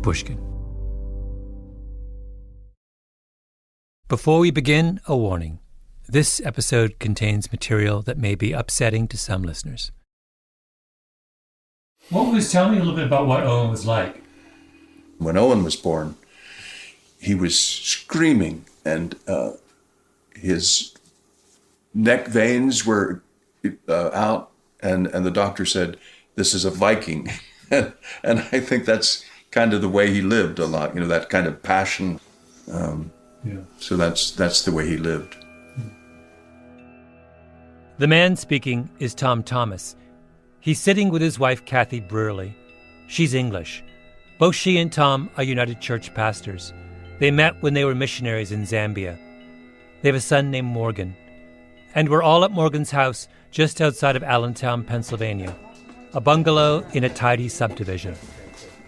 Pushkin. Before we begin, a warning. This episode contains material that may be upsetting to some listeners. Tell me a little bit about what Owen was like. When Owen was born, he was screaming, and his neck veins were out, and the doctor said, "This is a Viking." And I think that's kind of the way he lived a lot, that kind of passion. So that's the way he lived. The man speaking is Tom Thomas. He's sitting with his wife, Kathy Brearley. She's English. Both she and Tom are United Church pastors. They met when they were missionaries in Zambia. They have a son named Morgan. And we're all at Morgan's house just outside of Allentown, Pennsylvania, a bungalow in a tidy subdivision.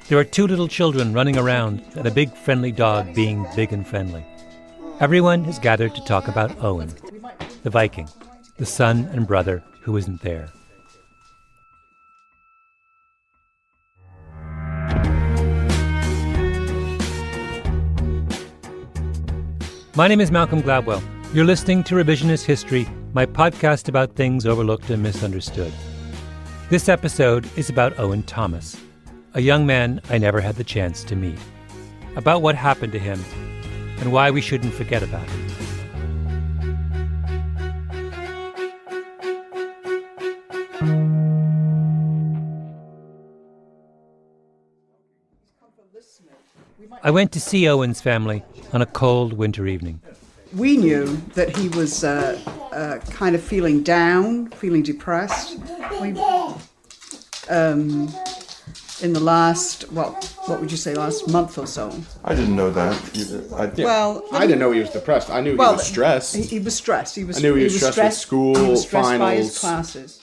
There are 2 little children running around and a big friendly dog being big and friendly. Everyone has gathered to talk about Owen, the Viking, the son and brother who isn't there. My name is Malcolm Gladwell. You're listening to Revisionist History, my podcast about things overlooked and misunderstood. This episode is about Owen Thomas, a young man I never had the chance to meet, about what happened to him and why we shouldn't forget about him. I went to see Owen's family on a cold winter evening. We knew that he was kind of feeling down, feeling depressed. In the last, what would you say, last month or so? I didn't know that either. I didn't know he was depressed. I knew he was stressed. He was stressed. I knew he was stressed with school, he was stressed finals. By his classes.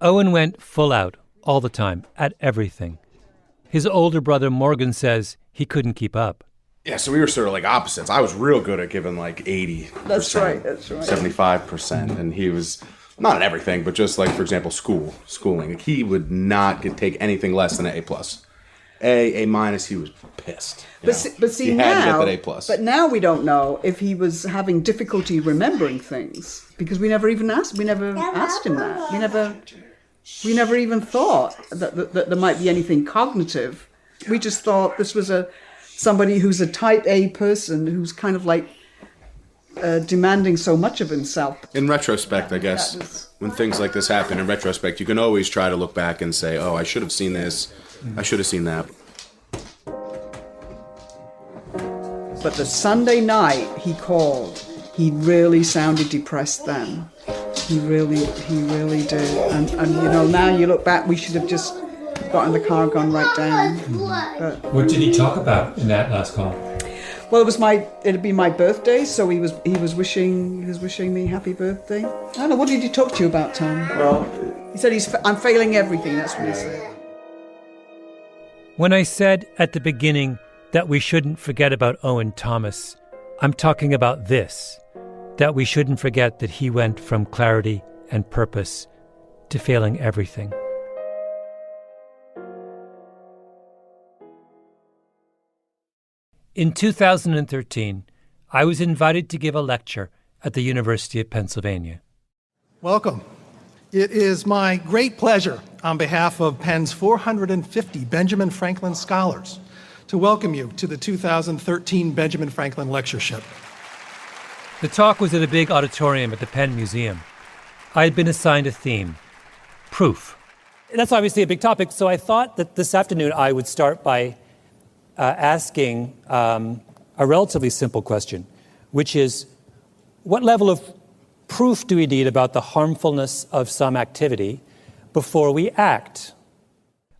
Owen went full out all the time, at everything. His older brother Morgan says he couldn't keep up. Yeah, so we were sort of like opposites. I was real good at giving like 80%. That's right. 75%. And he was, not at everything, but just like, for example, schooling. He would not take anything less than an A+. A-, he was pissed. But see he now, had to get that A+. But now we don't know if he was having difficulty remembering things because we never asked him that. We never even thought that there might be anything cognitive. We just thought this was somebody who's a type A person who's kind of like demanding so much of himself. In retrospect, I guess, when things like this happen, in retrospect, you can always try to look back and say, oh, I should have seen this, I should have seen that. But the Sunday night he called, he really sounded depressed then. He really did. And now you look back, we should have just got in the car and gone right down. But What did he talk about in that last call? Well, it'd be my birthday, so he was wishing me happy birthday. I don't know, what did he talk to you about, Tom? Well, He said I'm failing everything, that's what he said. When I said at the beginning that we shouldn't forget about Owen Thomas, I'm talking about this, that we shouldn't forget that he went from clarity and purpose to failing everything. In 2013, I was invited to give a lecture at the University of Pennsylvania. Welcome. It is my great pleasure, on behalf of Penn's 450 Benjamin Franklin Scholars, to welcome you to the 2013 Benjamin Franklin Lectureship. The talk was at a big auditorium at the Penn Museum. I had been assigned a theme, proof. That's obviously a big topic, so I thought that this afternoon I would start by asking a relatively simple question, which is, what level of proof do we need about the harmfulness of some activity before we act?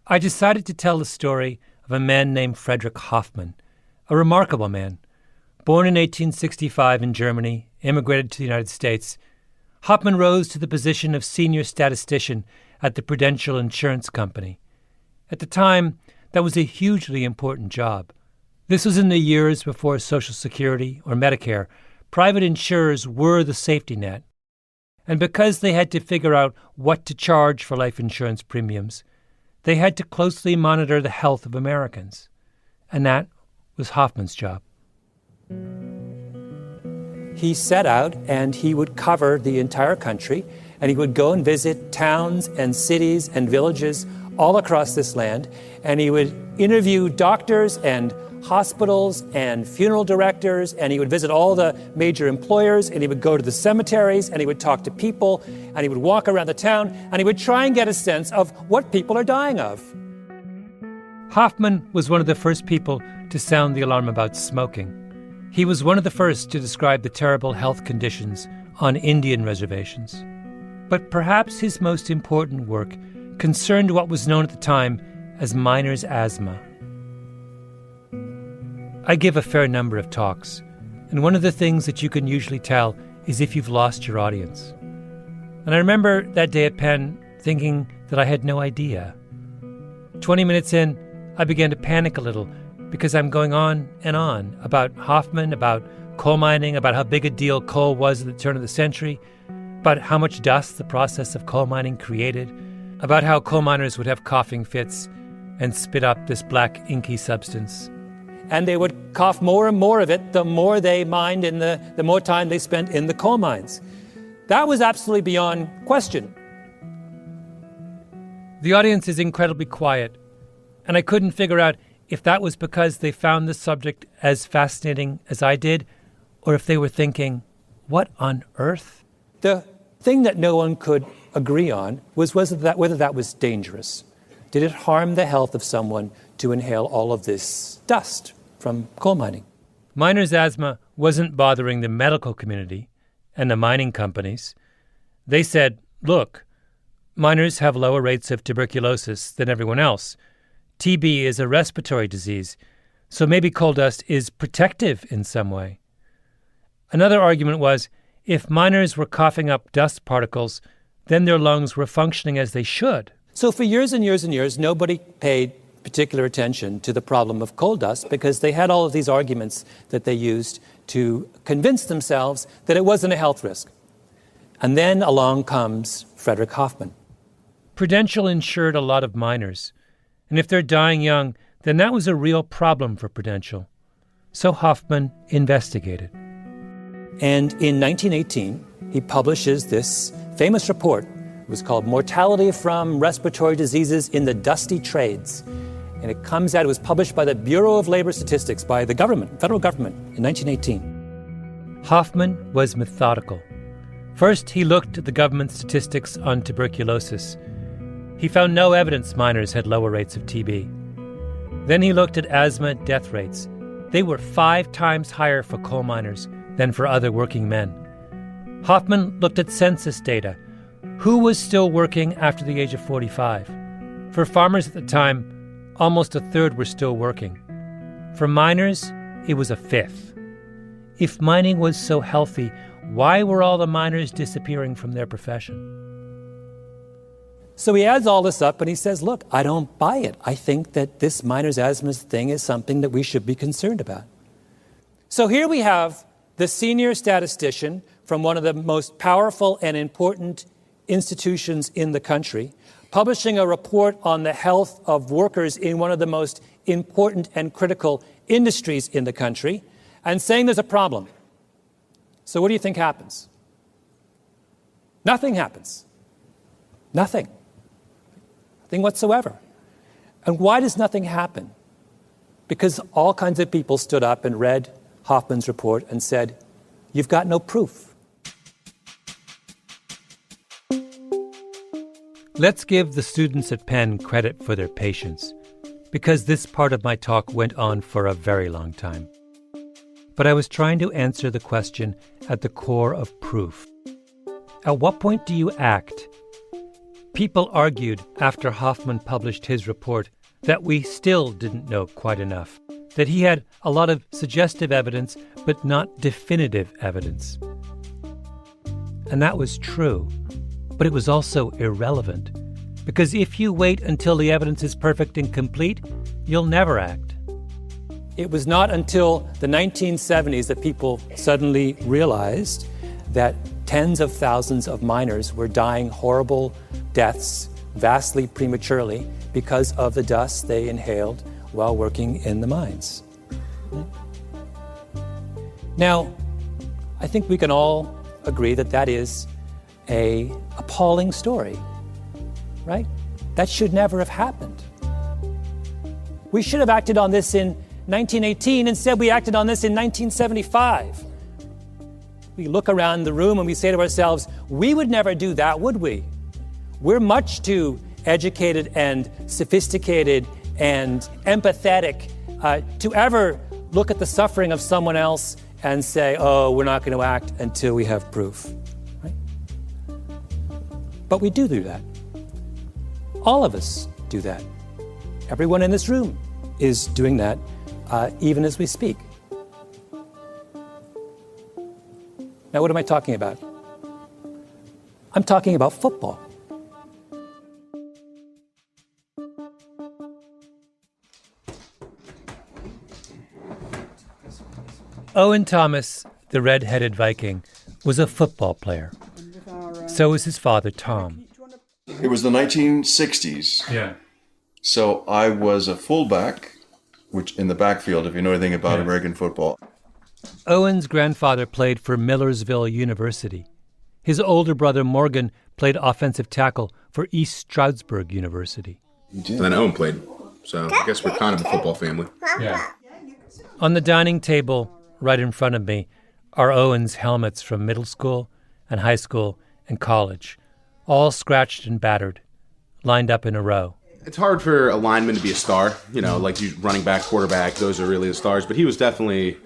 I decided to tell the story of a man named Frederick Hoffman, a remarkable man. Born in 1865 in Germany, immigrated to the United States, Hoffman rose to the position of senior statistician at the Prudential Insurance Company. At the time, that was a hugely important job. This was in the years before Social Security or Medicare. Private insurers were the safety net. And because they had to figure out what to charge for life insurance premiums, they had to closely monitor the health of Americans. And that was Hoffman's job. He set out and he would cover the entire country, and he would go and visit towns and cities and villages all across this land, and he would interview doctors and hospitals and funeral directors, and he would visit all the major employers, and he would go to the cemeteries, and he would talk to people, and he would walk around the town, and he would try and get a sense of what people are dying of. Hoffman was one of the first people to sound the alarm about smoking. He was one of the first to describe the terrible health conditions on Indian reservations. But perhaps his most important work concerned what was known at the time as miner's asthma. I give a fair number of talks, and one of the things that you can usually tell is if you've lost your audience. And I remember that day at Penn thinking that I had no idea. 20 minutes in, I began to panic a little because I'm going on and on about Hoffman, about coal mining, about how big a deal coal was at the turn of the century, about how much dust the process of coal mining created, about how coal miners would have coughing fits and spit up this black inky substance. And they would cough more and more of it the more they mined and the more time they spent in the coal mines. That was absolutely beyond question. The audience is incredibly quiet, and I couldn't figure out if that was because they found the subject as fascinating as I did, or if they were thinking, what on earth? The thing that no one could agree on was whether that was dangerous. Did it harm the health of someone to inhale all of this dust from coal mining? Miner's asthma wasn't bothering the medical community and the mining companies. They said, look, miners have lower rates of tuberculosis than everyone else. TB is a respiratory disease, so maybe coal dust is protective in some way. Another argument was, if miners were coughing up dust particles, then their lungs were functioning as they should. So for years and years and years, nobody paid particular attention to the problem of coal dust because they had all of these arguments that they used to convince themselves that it wasn't a health risk. And then along comes Frederick Hoffman. Prudential insured a lot of miners, and if they're dying young, then that was a real problem for Prudential. So Hoffman investigated. And in 1918, he publishes this famous report. It was called Mortality from Respiratory Diseases in the Dusty Trades. And it comes out, it was published by the Bureau of Labor Statistics, by the government, federal government, in 1918. Hoffman was methodical. First, he looked at the government statistics on tuberculosis. He found no evidence miners had lower rates of TB. Then he looked at asthma death rates. They were 5 times higher for coal miners than for other working men. Hoffman looked at census data. Who was still working after the age of 45? For farmers at the time, almost a third were still working. For miners, it was a fifth. If mining was so healthy, why were all the miners disappearing from their profession? So he adds all this up and he says, look, I don't buy it. I think that this miner's asthma thing is something that we should be concerned about. So here we have the senior statistician from one of the most powerful and important institutions in the country, publishing a report on the health of workers in one of the most important and critical industries in the country, and saying there's a problem. So what do you think happens? Nothing happens. Nothing. Nothing whatsoever. And why does nothing happen? Because all kinds of people stood up and read Hoffman's report and said, you've got no proof. Let's give the students at Penn credit for their patience, because this part of my talk went on for a very long time. But I was trying to answer the question at the core of proof. At what point do you act? People argued after Hoffman published his report that we still didn't know quite enough, that he had a lot of suggestive evidence but not definitive evidence. And that was true, but it was also irrelevant, because if you wait until the evidence is perfect and complete, you'll never act. It was not until the 1970s that people suddenly realized that tens of thousands of miners were dying horrible deaths, vastly prematurely, because of the dust they inhaled while working in the mines. Now, I think we can all agree that that is an appalling story, right? That should never have happened. We should have acted on this in 1918. Instead, we acted on this in 1975. We look around the room and we say to ourselves, we would never do that, would we? We're much too educated and sophisticated and empathetic to ever look at the suffering of someone else and say, oh, we're not going to act until we have proof. Right? But we do that. All of us do that. Everyone in this room is doing that, even as we speak. Now, what am I talking about? I'm talking about football. Owen Thomas, the red-headed Viking, was a football player. So was his father, Tom. It was the 1960s. Yeah. So I was a fullback, which in the backfield, if you know anything about American football. Owen's grandfather played for Millersville University. His older brother, Morgan, played offensive tackle for East Stroudsburg University. And then Owen played. So I guess we're kind of a football family. Yeah. On the dining table right in front of me are Owen's helmets from middle school and high school and college, all scratched and battered, lined up in a row. It's hard for a lineman to be a star, like you running back, quarterback, those are really the stars, but he was definitely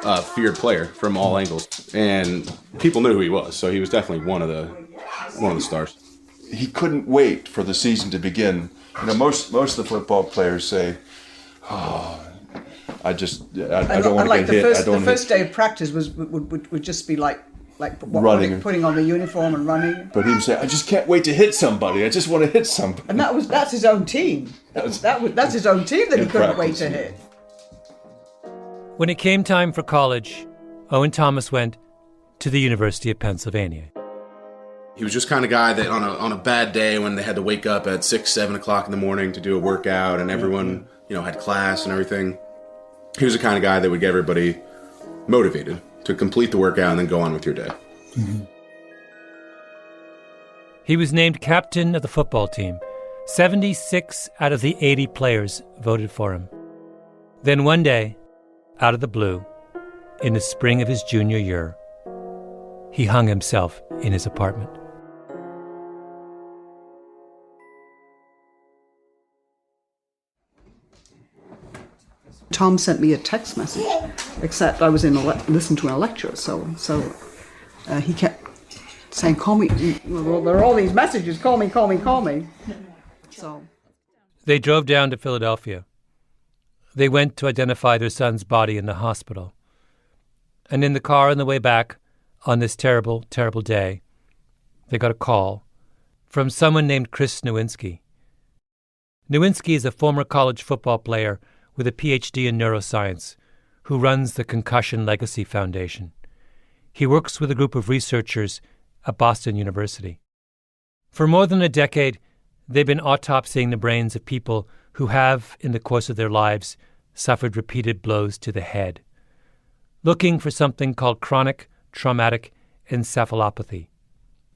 a feared player from all angles, and people knew who he was, so he was definitely one of the stars. He couldn't wait for the season to begin. Most of the football players say, "Oh, I don't want to get hit." The first day of practice would just be like running, putting on the uniform and running. But he would say, "I just can't wait to hit somebody. I just want to hit somebody." And that's his own team. That's his own team that he couldn't wait to hit. When it came time for college, Owen Thomas went to the University of Pennsylvania. He was just kind of guy that on a bad day when they had to wake up at 6, 7 o'clock in the morning to do a workout and everyone, had class and everything. He was the kind of guy that would get everybody motivated to complete the workout and then go on with your day. Mm-hmm. He was named captain of the football team. 76 out of the 80 players voted for him. Then one day, out of the blue, in the spring of his junior year, he hung himself in his apartment. Tom sent me a text message, except I was listening to a lecture, so he kept saying, "Call me." Well, there are all these messages. Call me. So they drove down to Philadelphia. They went to identify their son's body in the hospital. And in the car on the way back, on this terrible, terrible day, they got a call from someone named Chris Nowinski. Nowinski is a former college football player with a PhD in neuroscience who runs the Concussion Legacy Foundation. He works with a group of researchers at Boston University. For more than a decade, they've been autopsying the brains of people who have, in the course of their lives, suffered repeated blows to the head, looking for something called chronic traumatic encephalopathy,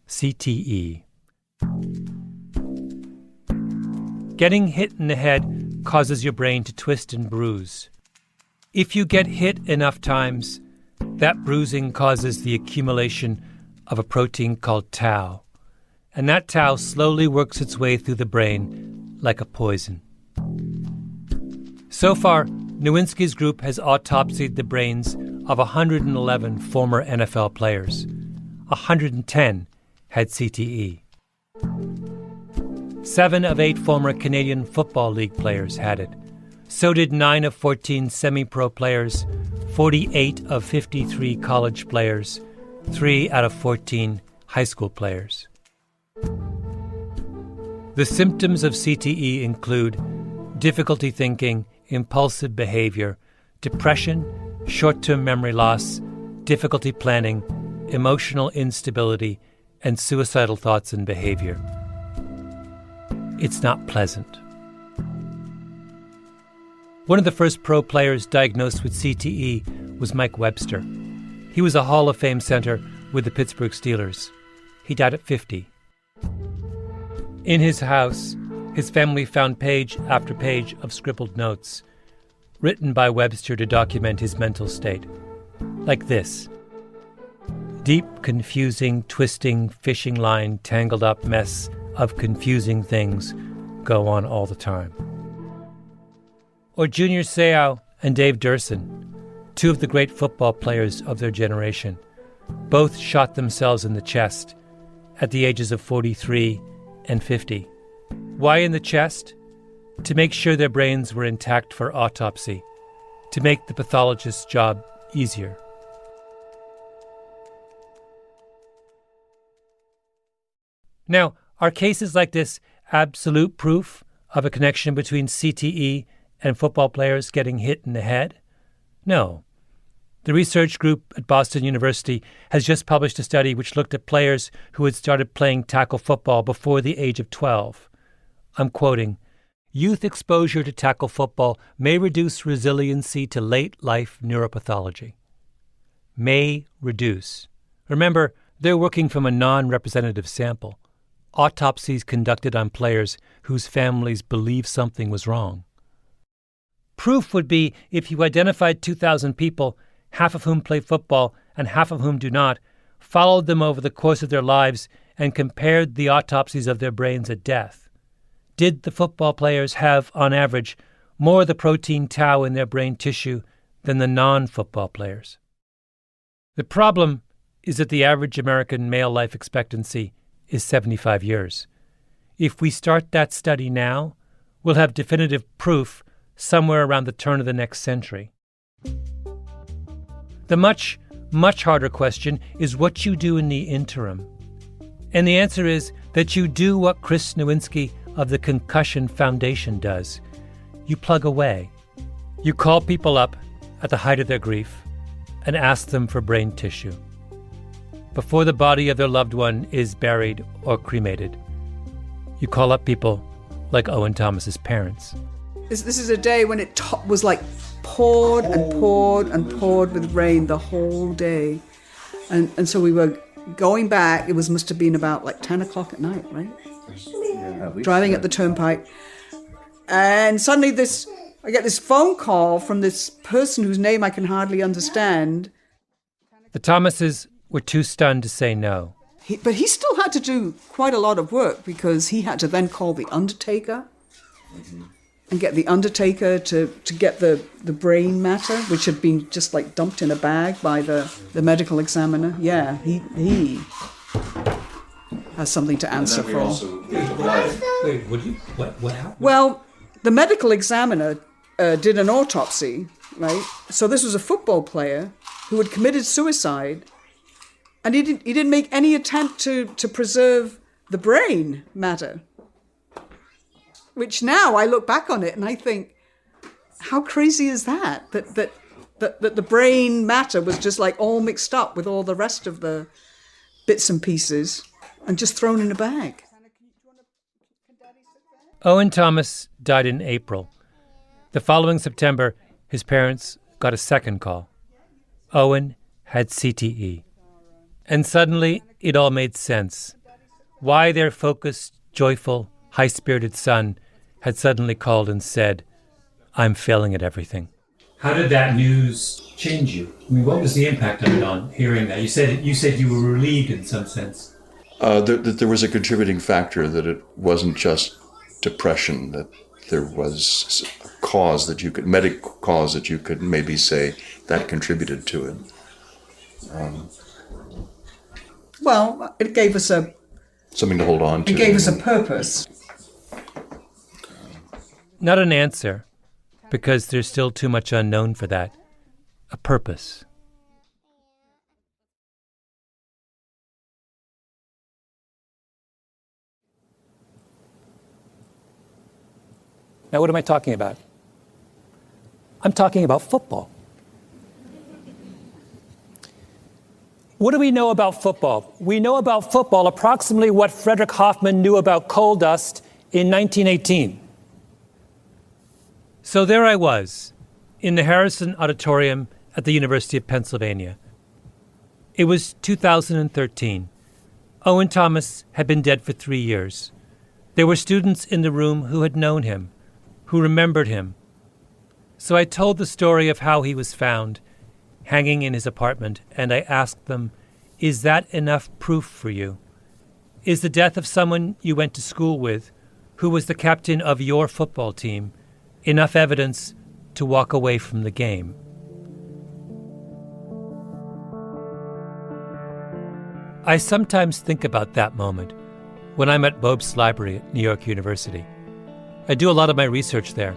CTE. Getting hit in the head causes your brain to twist and bruise. If you get hit enough times, that bruising causes the accumulation of a protein called tau, and that tau slowly works its way through the brain like a poison. So far, Nowinski's group has autopsied the brains of 111 former NFL players. 110 had CTE. 7 of 8 former Canadian Football League players had it. So did 9 of 14 semi-pro players, 48 of 53 college players, 3 out of 14 high school players. The symptoms of CTE include difficulty thinking, impulsive behavior, depression, short-term memory loss, difficulty planning, emotional instability, and suicidal thoughts and behavior. It's not pleasant. One of the first pro players diagnosed with CTE was Mike Webster. He was a Hall of Fame center with the Pittsburgh Steelers. He died at 50. In his house, his family found page after page of scribbled notes, written by Webster to document his mental state. Like this: deep, confusing, twisting, fishing line, tangled up mess of confusing things go on all the time. Or Junior Seau and Dave Durson, two of the great football players of their generation, both shot themselves in the chest at the ages of 43 and 50. Why in the chest? To make sure their brains were intact for autopsy, to make the pathologist's job easier. Now, are cases like this absolute proof of a connection between CTE and football players getting hit in the head? No. The research group at Boston University has just published a study which looked at players who had started playing tackle football before the age of 12. I'm quoting, "Youth exposure to tackle football may reduce resiliency to late-life neuropathology." May reduce. Remember, they're working from a non-representative sample. Autopsies conducted on players whose families believe something was wrong. Proof would be if you identified 2,000 people, half of whom play football and half of whom do not, followed them over the course of their lives, and compared the autopsies of their brains at death. Did the football players have, on average, more of the protein tau in their brain tissue than the non-football players? The problem is that the average American male life expectancy is 75 years. If we start that study now, we'll have definitive proof somewhere around the turn of the next century. The much, much harder question is what you do in the interim. And the answer is that you do what Chris Nowinski of the Concussion Foundation does. You plug away. You call people up at the height of their grief and ask them for brain tissue before the body of their loved one is buried or cremated. You call up people like Owen Thomas's parents. This is a day when it was like poured and poured and poured with rain the whole day. And so we were going back, it must have been about like 10 o'clock at night, right? Yeah, driving up the turnpike. And suddenly I get this phone call from this person whose name I can hardly understand. The Thomases were too stunned to say no. But he still had to do quite a lot of work because he had to then call the undertaker and get the undertaker to get the brain matter, which had been just like dumped in a bag by the medical examiner. Yeah, he has something to answer for. Wait, what happened? Well, the medical examiner did an autopsy, right? So this was a football player who had committed suicide, and he didn't make any attempt to preserve the brain matter. Which now I look back on it and I think, how crazy is that? That the brain matter was just like all mixed up with all the rest of the bits and pieces and just thrown in a bag. Owen Thomas died in April. The following September, his parents got a second call. Owen had CTE. And suddenly, it all made sense. Why their focused, joyful, high-spirited son had suddenly called and said, "I'm failing at everything." How did that news change you? I mean, what was the impact of it on hearing that? You said you were relieved in some sense. There was a contributing factor, that it wasn't just depression, that there was a cause that medical cause that you could maybe say that contributed to it. Well, it gave us something to hold on to. It gave us a purpose. Not an answer, because there's still too much unknown for that. A purpose. Now, what am I talking about? I'm talking about football. What do we know about football? We know about football approximately what Frederick Hoffman knew about coal dust in 1918. So there I was, in the Harrison Auditorium at the University of Pennsylvania. It was 2013. Owen Thomas had been dead for 3 years. There were students in the room who had known him, who remembered him. So I told the story of how he was found, hanging in his apartment, and I asked them, is that enough proof for you? Is the death of someone you went to school with, who was the captain of your football team, enough evidence to walk away from the game? I sometimes think about that moment when I'm at Bob's Library at New York University. I do a lot of my research there.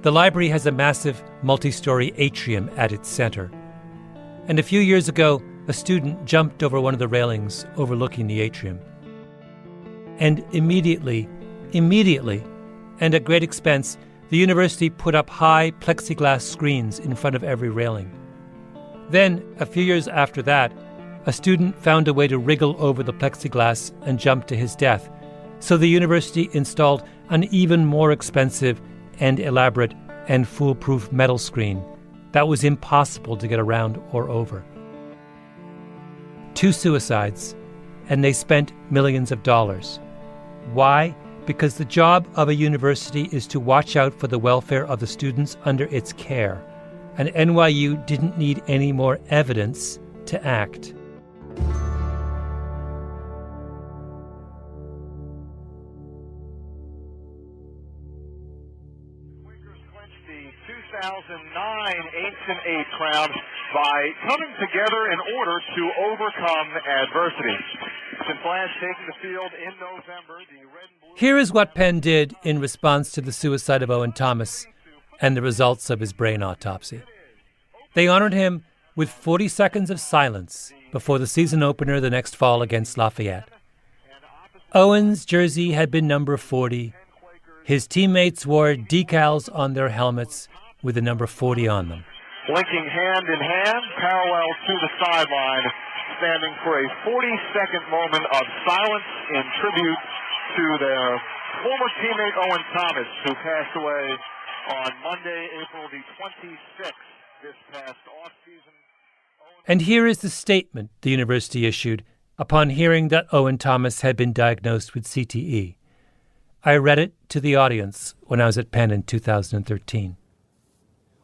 The library has a massive multi-story atrium at its center. And a few years ago, a student jumped over one of the railings overlooking the atrium. And immediately, and at great expense, the university put up high plexiglass screens in front of every railing. Then, a few years after that, a student found a way to wriggle over the plexiglass and jump to his death, so the university installed an even more expensive and elaborate and foolproof metal screen that was impossible to get around or over. 2 suicides, and they spent millions of dollars. Why? Because the job of a university is to watch out for the welfare of the students under its care, and NYU didn't need any more evidence to act. Quakers clinched the 2009 8th and 8 crown by coming together in order to overcome adversity. Since last taking the field in November, the Red and Blue... Here is what Penn did in response to the suicide of Owen Thomas and the results of his brain autopsy. They honored him with 40 seconds of silence before the season opener the next fall against Lafayette. Owen's jersey had been number 40. His teammates wore decals on their helmets with the number 40 on them. Blinking hand in hand, parallel to the sideline, standing for a 40-second moment of silence in tribute to their former teammate Owen Thomas, who passed away on Monday, April the 26th, this past off-season. And here is the statement the university issued upon hearing that Owen Thomas had been diagnosed with CTE. I read it to the audience when I was at Penn in 2013.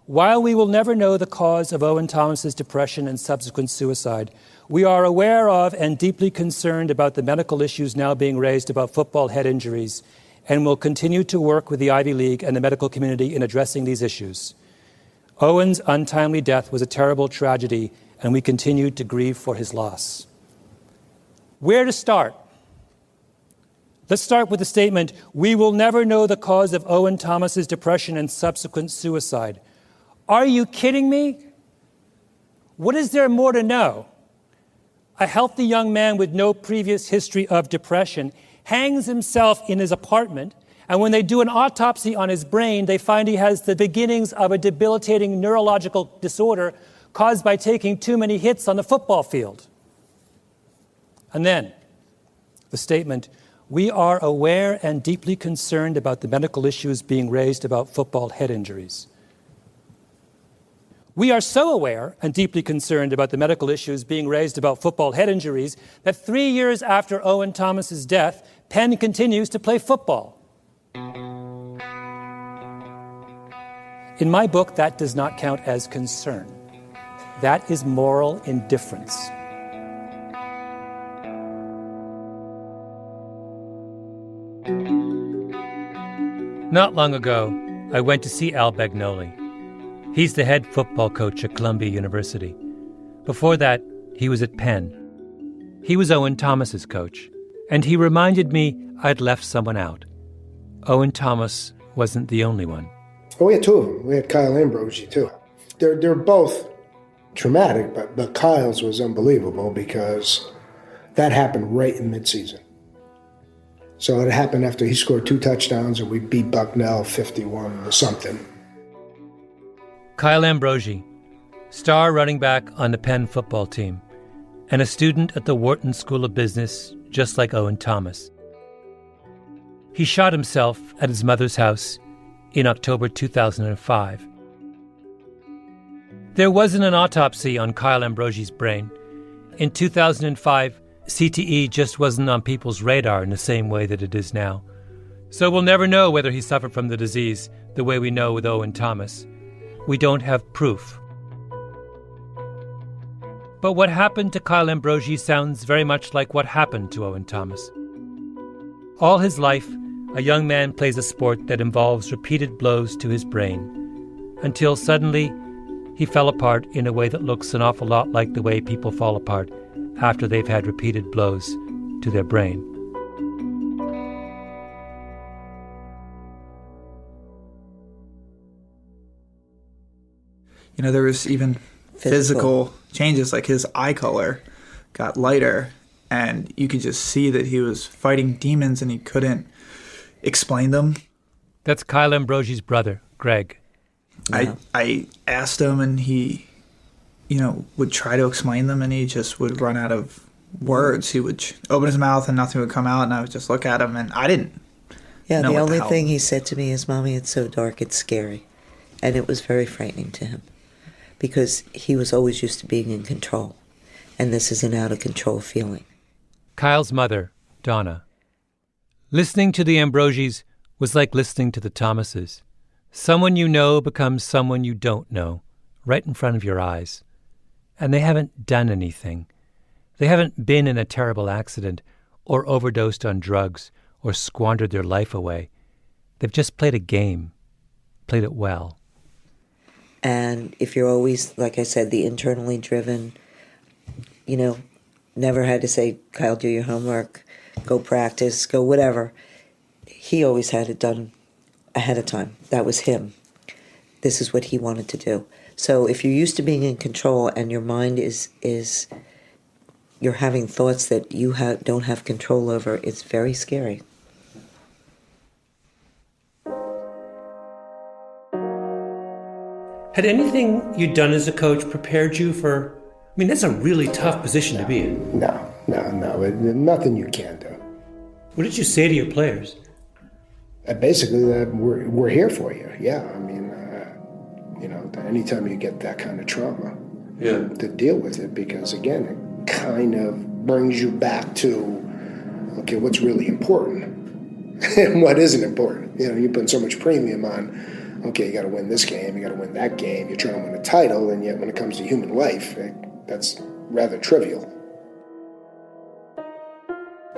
While we will never know the cause of Owen Thomas's depression and subsequent suicide, we are aware of and deeply concerned about the medical issues now being raised about football head injuries, and will continue to work with the Ivy League and the medical community in addressing these issues. Owen's untimely death was a terrible tragedy, and we continue to grieve for his loss. Where to start? Let's start with the statement, we will never know the cause of Owen Thomas's depression and subsequent suicide. Are you kidding me? What is there more to know? A healthy young man with no previous history of depression hangs himself in his apartment, and when they do an autopsy on his brain, they find he has the beginnings of a debilitating neurological disorder caused by taking too many hits on the football field. And then, the statement, we are aware and deeply concerned about the medical issues being raised about football head injuries. We are so aware and deeply concerned about the medical issues being raised about football head injuries that 3 years after Owen Thomas's death, Penn continues to play football. In my book, that does not count as concern. That is moral indifference. Not long ago, I went to see Al Bagnoli. He's the head football coach at Columbia University. Before that, he was at Penn. He was Owen Thomas's coach, and he reminded me I'd left someone out. Owen Thomas wasn't the only one. Oh, we had 2 of them. We had Kyle Ambrosi, too. They're both traumatic, but Kyle's was unbelievable because that happened right in midseason. So it happened after he scored 2 touchdowns and we beat Bucknell 51 or something. Kyle Ambrosi, star running back on the Penn football team, and a student at the Wharton School of Business, just like Owen Thomas. He shot himself at his mother's house in October 2005. There wasn't an autopsy on Kyle Ambrosi's brain. In 2005, CTE just wasn't on people's radar in the same way that it is now. So we'll never know whether he suffered from the disease the way we know with Owen Thomas. We don't have proof. But what happened to Kyle Ambrosi sounds very much like what happened to Owen Thomas. All his life, a young man plays a sport that involves repeated blows to his brain, until suddenly he fell apart in a way that looks an awful lot like the way people fall apart after they've had repeated blows to their brain. You know, there was even physical changes, like his eye color got lighter, and you could just see that he was fighting demons and he couldn't explain them. That's Kyle Ambrosi's brother, Greg. Yeah. I asked him, and he, would try to explain them, and he just would run out of words. He would open his mouth and nothing would come out, and I would just look at him, and I didn't know the what only hell. thing he said to me is, "Mommy, it's so dark, it's scary." And it was very frightening to him, because he was always used to being in control, and this is an out-of-control feeling. Kyle's mother, Donna. Listening to the Ambrosis was like listening to the Thomases. Someone you know becomes someone you don't know, right in front of your eyes. And they haven't done anything. They haven't been in a terrible accident, or overdosed on drugs, or squandered their life away. They've just played a game, played it well. And if you're always, like I said, the internally driven, never had to say, "Kyle, do your homework, go practice, go whatever." He always had it done ahead of time. That was him. This is what he wanted to do. So if you're used to being in control and your mind is you're having thoughts that you don't have control over, it's very scary. Had anything you'd done as a coach prepared you for... that's a really tough position to be in. No. Nothing you can do. What did you say to your players? Basically, that we're here for you. Yeah, anytime you get that kind of trauma, to deal with it, because again, it kind of brings you back to, okay, what's really important and what isn't important. You put so much premium on, okay, you got to win this game, you got to win that game, you're trying to win a title, and yet when it comes to human life, that's rather trivial.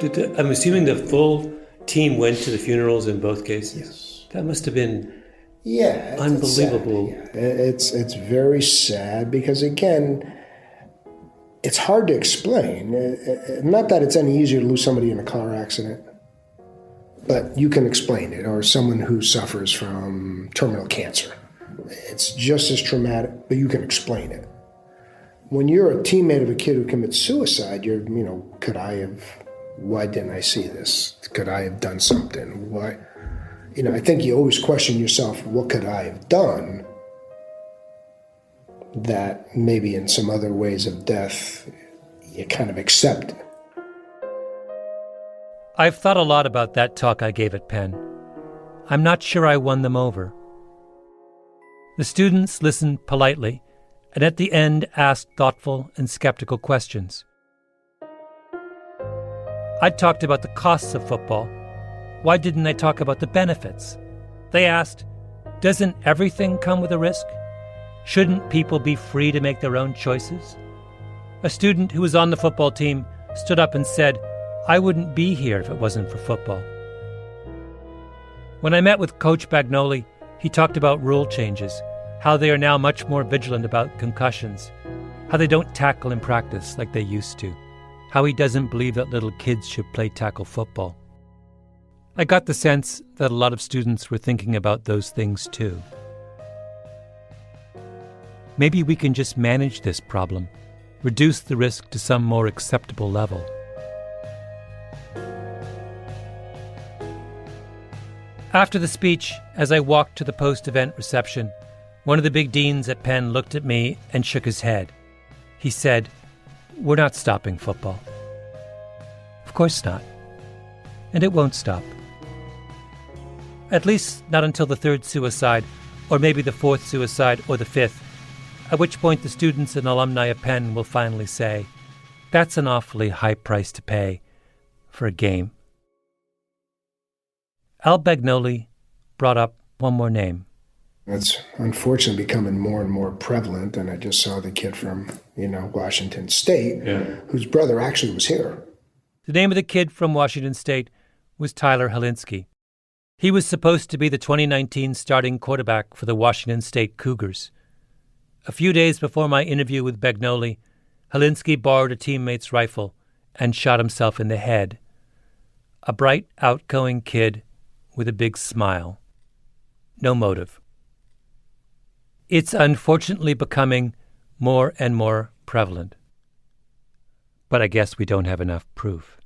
I'm assuming the full team went to the funerals in both cases? Yes. That must have been unbelievable. It's very sad, because again, it's hard to explain. Not that it's any easier to lose somebody in a car accident, but you can explain it, or someone who suffers from terminal cancer. It's just as traumatic, but you can explain it. When you're a teammate of a kid who commits suicide, why didn't I see this? Could I have done something? Why? I think you always question yourself, what could I have done that maybe in some other ways of death you kind of accept? I've thought a lot about that talk I gave at Penn. I'm not sure I won them over. The students listened politely, and at the end asked thoughtful and skeptical questions. I talked about the costs of football. Why didn't I talk about the benefits? They asked, doesn't everything come with a risk? Shouldn't people be free to make their own choices? A student who was on the football team stood up and said, I wouldn't be here if it wasn't for football. When I met with Coach Bagnoli, he talked about rule changes, how they are now much more vigilant about concussions, how they don't tackle in practice like they used to, how he doesn't believe that little kids should play tackle football. I got the sense that a lot of students were thinking about those things too. Maybe we can just manage this problem, reduce the risk to some more acceptable level. After the speech, as I walked to the post-event reception, one of the big deans at Penn looked at me and shook his head. He said, "We're not stopping football." Of course not. And it won't stop. At least not until the third suicide, or maybe the fourth suicide, or the fifth, at which point the students and alumni of Penn will finally say, that's an awfully high price to pay for a game. Al Bagnoli brought up one more name. It's unfortunately becoming more and more prevalent, and I just saw the kid from, Washington State, whose brother actually was here. The name of the kid from Washington State was Tyler Helinski. He was supposed to be the 2019 starting quarterback for the Washington State Cougars. A few days before my interview with Bagnoli, Helinski borrowed a teammate's rifle and shot himself in the head. A bright, outgoing kid with a big smile. No motive. It's unfortunately becoming more and more prevalent. But I guess we don't have enough proof.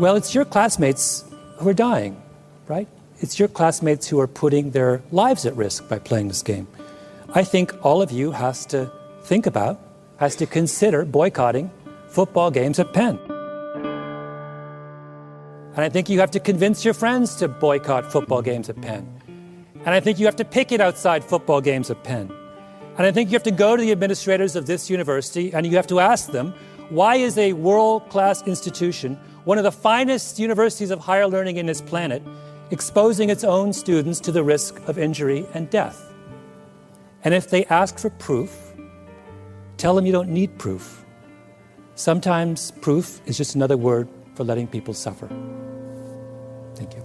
Well, it's your classmates who are dying, right? It's your classmates who are putting their lives at risk by playing this game. I think all of you has to consider boycotting football games at Penn. And I think you have to convince your friends to boycott football games at Penn. And I think you have to picket outside football games at Penn. And I think you have to go to the administrators of this university and you have to ask them, why is a world-class institution, one of the finest universities of higher learning in this planet, exposing its own students to the risk of injury and death? And if they ask for proof, tell them you don't need proof. Sometimes proof is just another word for letting people suffer. Thank you.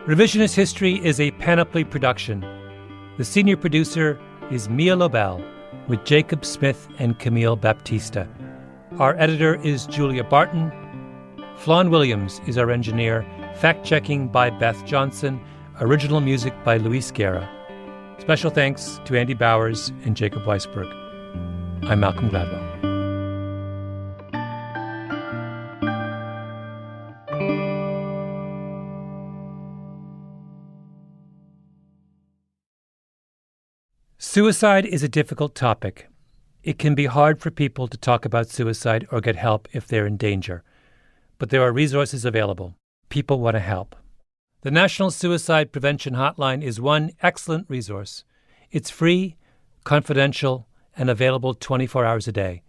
Revisionist History is a Panoply production. The senior producer is Mia Lobel, with Jacob Smith and Camille Baptista. Our editor is Julia Barton. Flawn Williams is our engineer. Fact-checking by Beth Johnson. Original music by Luis Guerra. Special thanks to Andy Bowers and Jacob Weisberg. I'm Malcolm Gladwell. Suicide is a difficult topic. It can be hard for people to talk about suicide or get help if they're in danger. But there are resources available. People want to help. The National Suicide Prevention Hotline is one excellent resource. It's free, confidential, and available 24 hours a day.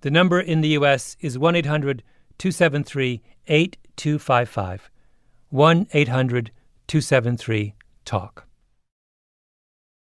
The number in the U.S. is 1-800-273-8255. 1-800-273-TALK.